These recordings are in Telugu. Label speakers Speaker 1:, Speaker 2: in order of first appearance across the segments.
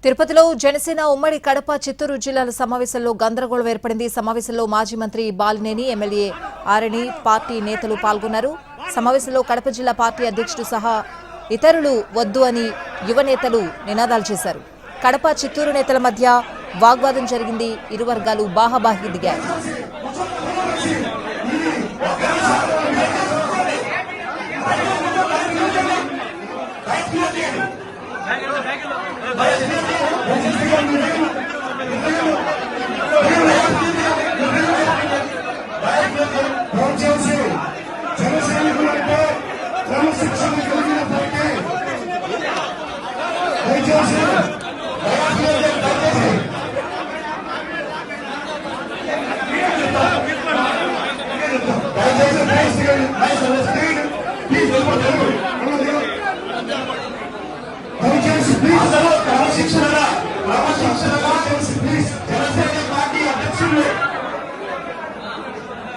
Speaker 1: తిరుపతిలో జనసేన ఉమ్మడి కడప చిత్తూరు జిల్లాల సమావేశంలో గందరగోళం ఏర్పడింది. సమావేశంలో మాజీ మంత్రి బాలినేని, ఎమ్మెల్యే ఆరణి, పార్టీ నేతలు పాల్గొన్నారు. సమావేశంలో కడప జిల్లా పార్టీ అధ్యక్షుడు సహా ఇతరులు వద్దు అని యువ నేతలు నినాదాలు చేశారు. కడప చిత్తూరు నేతల మధ్య వాగ్వాదం జరిగింది. ఇరు వర్గాలు బాహాబాహి దిగాయి.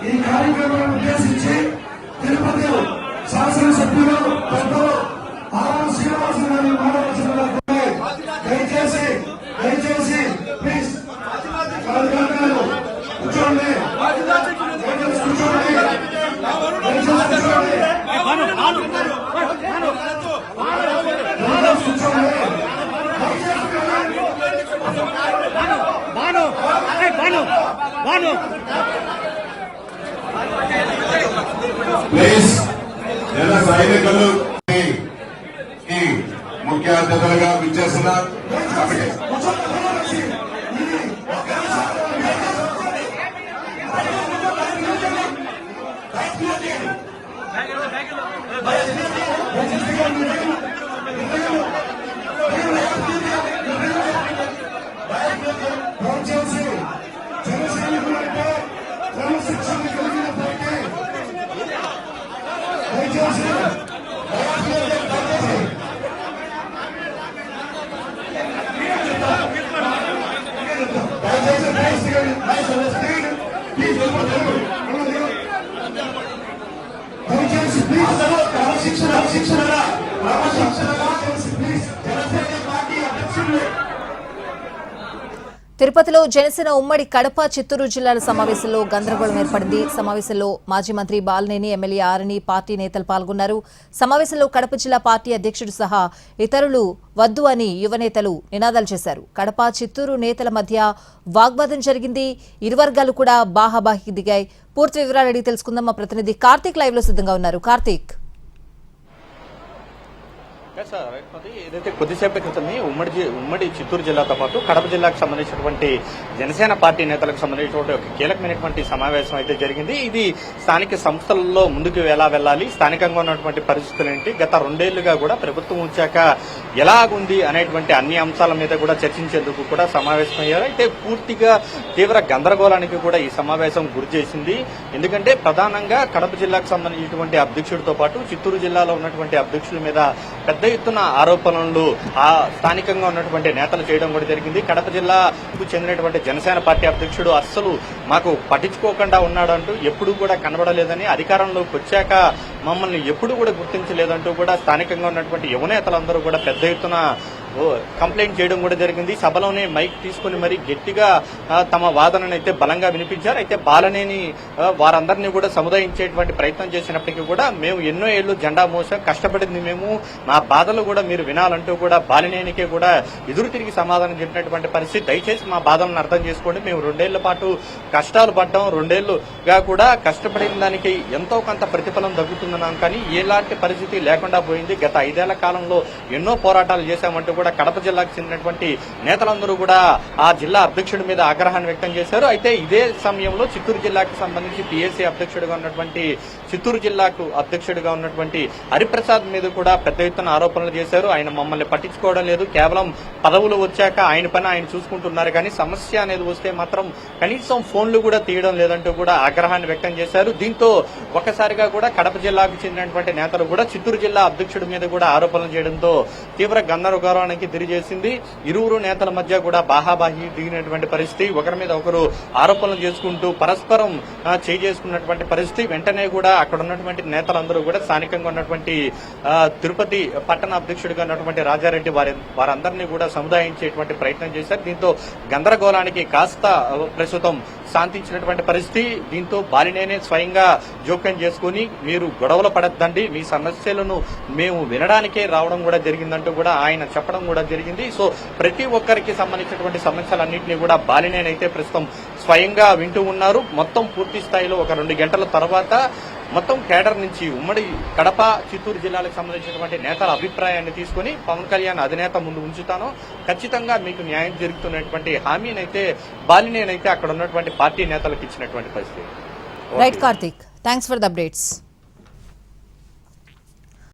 Speaker 2: ఈ కార్యక్రమాన్ని ఉద్దేశించి తిరుపతి శాసనసభ్యులు పెద్దలు ఆర్ శ్రీనివాస గారిని మాట్లాడుతున్నారు. దయచేసి ప్లీజ్ కూర్చోండి.
Speaker 3: ప్లీజ్ జన సైనికులు ముఖ్య అతిథులుగా విచ్చేస్తున్నారు.
Speaker 1: తిరుపతిలో జనసేన ఉమ్మడి కడప చిత్తూరు జిల్లాల సమావేశంలో గందరగోళం ఏర్పడింది. సమావేశంలో మాజీ మంత్రి బాలినేని, ఎమ్మెల్యే ఆరణి, పార్టీ నేతలు పాల్గొన్నారు. సమావేశంలో కడప జిల్లా పార్టీ అధ్యక్షుడు సహా ఇతరులు వద్దు అని యువ నేతలు నినాదాలు చేశారు. కడప చిత్తూరు నేతల మధ్య వాగ్వాదం జరిగింది. ఇరు వర్గాలు కూడా బాహాబాహి దిగాయి. పూర్తి వివరాలు అడిగి తెలుసుకుందాం. మా ప్రతినిధి కార్తీక్ లైవ్ లో సిద్ధంగా ఉన్నారు. కార్తీక్,
Speaker 4: ఏదైతే కొద్దిసేపటి క్రితమే ఉమ్మడి చిత్తూరు జిల్లాతో పాటు కడప జిల్లాకు సంబంధించినటువంటి జనసేన పార్టీ నేతలకు సంబంధించినటువంటి ఒక కీలకమైనటువంటి సమావేశం అయితే జరిగింది. ఇది స్థానిక సంస్థలలో ముందుకు ఎలా వెళ్లాలి, స్థానికంగా ఉన్నటువంటి పరిస్థితులు ఏంటి, గత 2 ఏళ్లుగా కూడా ప్రభుత్వం వచ్చాక ఎలాగుంది అనేటువంటి అన్ని అంశాల మీద కూడా చర్చించేందుకు కూడా సమావేశమయ్యారు. అయితే పూర్తిగా తీవ్ర గందరగోళానికి కూడా ఈ సమావేశం గురి చేసింది. ఎందుకంటే ప్రధానంగా కడప జిల్లాకు సంబంధించినటువంటి అధ్యక్షుడితో పాటు చిత్తూరు జిల్లాలో ఉన్నటువంటి అధ్యక్షుల మీద పెద్ద ఎత్తున ఆరోపణలు స్థానికంగా ఉన్నటువంటి నేతలు చేయడం కూడా జరిగింది. కడప జిల్లాకు చెందినటువంటి జనసేన పార్టీ అధ్యక్షుడు అస్సలు మాకు పట్టించుకోకుండా ఉన్నాడంటూ ఎప్పుడూ కూడా కనబడలేదని, అధికారంలోకి వచ్చాక మమ్మల్ని ఎప్పుడు కూడా గుర్తించలేదంటూ కూడా స్థానికంగా ఉన్నటువంటి యువ నేతలందరూ కూడా పెద్ద ఎత్తున కంప్లైంట్ చేయడం కూడా జరిగింది. సభలోనే మైక్ తీసుకుని మరి గట్టిగా తమ వాదనను అయితే బలంగా వినిపించారు. అయితే బాలనేని వారందరినీ కూడా సముదాయించేటువంటి ప్రయత్నం చేసినప్పటికీ కూడా మేము ఎన్నో ఏళ్లు జెండా మోసాం, కష్టపడింది మేము, మా బాధలు కూడా మీరు వినాలంటూ కూడా బాలినేనికే కూడా ఎదురు తిరిగి సమాధానం చెప్పినటువంటి పరిస్థితి. దయచేసి మా బాధలను అర్థం చేసుకోండి, మేము 2 ఏళ్ల పాటు కష్టాలు పడ్డాం, 2 ఏళ్లుగా కూడా కష్టపడిన దానికి ఎంతో కొంత ప్రతిఫలం దక్కుతుందన్నాం, కానీ ఎలాంటి పరిస్థితి లేకుండా పోయింది. గత 5 ఏళ్ల కాలంలో ఎన్నో పోరాటాలు చేశామంటూ కూడా కడప జిల్లాకు చెందినటువంటి నేతలందరూ కూడా ఆ జిల్లా అధ్యక్షుడి మీద ఆగ్రహాన్ని వ్యక్తం చేశారు. అయితే ఇదే సమయంలో చిత్తూరు జిల్లాకు సంబంధించి పిఎస్సీ అధ్యక్షుడిగా ఉన్నటువంటి చిత్తూరు జిల్లాకు అధ్యక్షుడిగా ఉన్నటువంటి హరిప్రసాద్ మీద కూడా పెద్ద ఎత్తున ఆరోపణలు చేశారు. ఆయన మమ్మల్ని పట్టించుకోవడం లేదు, కేవలం పదవులు వచ్చాక ఆయన పని ఆయన చూసుకుంటున్నారు, కానీ సమస్య అనేది వస్తే మాత్రం కనీసం ఫోన్లు కూడా తీయడం లేదంటూ కూడా ఆగ్రహాన్ని వ్యక్తం చేశారు. దీంతో ఒక్కసారిగా కూడా కడప జిల్లాకు చెందినటువంటి నేతలు కూడా చిత్తూరు జిల్లా అధ్యక్షుడి మీద కూడా ఆరోపణలు చేయడంతో తీవ్ర గందరగోళానికి గందరగోళానికి తెలియజేసింది. ఇరువురు నేతల మధ్య కూడా బాహాబాహి దిగినటువంటి పరిస్థితి, ఒకరి మీద ఒకరు ఆరోపణలు చేసుకుంటూ పరస్పరం చేసుకున్నటువంటి పరిస్థితి. వెంటనే కూడా అక్కడ ఉన్నటువంటి నేతలందరూ కూడా స్థానికంగా ఉన్నటువంటి తిరుపతి పట్టణ అధ్యక్షుడిగా ఉన్నటువంటి రాజారెడ్డి వారందరినీ కూడా సముదాయించేటువంటి ప్రయత్నం చేశారు. దీంతో గందరగోళానికి కాస్త ప్రస్తుతం శాంతించినటువంటి పరిస్థితి. దీంతో బాలినేనే స్వయంగా జోక్యం చేసుకుని మీరు గొడవలు పడద్దండి, మీ సమస్యలను మేము వినడానికే రావడం కూడా జరిగిందంటూ కూడా ఆయన చెప్పడం కూడా జరిగింది. సో ప్రతి ఒక్కరికి సంబంధించినటువంటి సమస్యలన్నింటినీ కూడా బాలినేనైతే ప్రస్తుతం స్వయంగా వింటూ ఉన్నారు. మొత్తం పూర్తి స్థాయిలో ఒక 2 గంటల తర్వాత మొత్తం కేడర్ నుంచి ఉమ్మడి కడప చిత్తూరు జిల్లాలకు సంబంధించినటువంటి నేతల అభిప్రాయాన్ని తీసుకుని పవన్ కళ్యాణ్ అధినేత ముందు ఉంచుతాను, ఖచ్చితంగా మీకు న్యాయం జరుగుతున్నటువంటి హామీనైతే బాలినేనైతే అక్కడ ఉన్నటువంటి పార్టీ నేతలకు ఇచ్చినటువంటి పరిస్థితి.
Speaker 1: Right Karthik, thanks for the updates.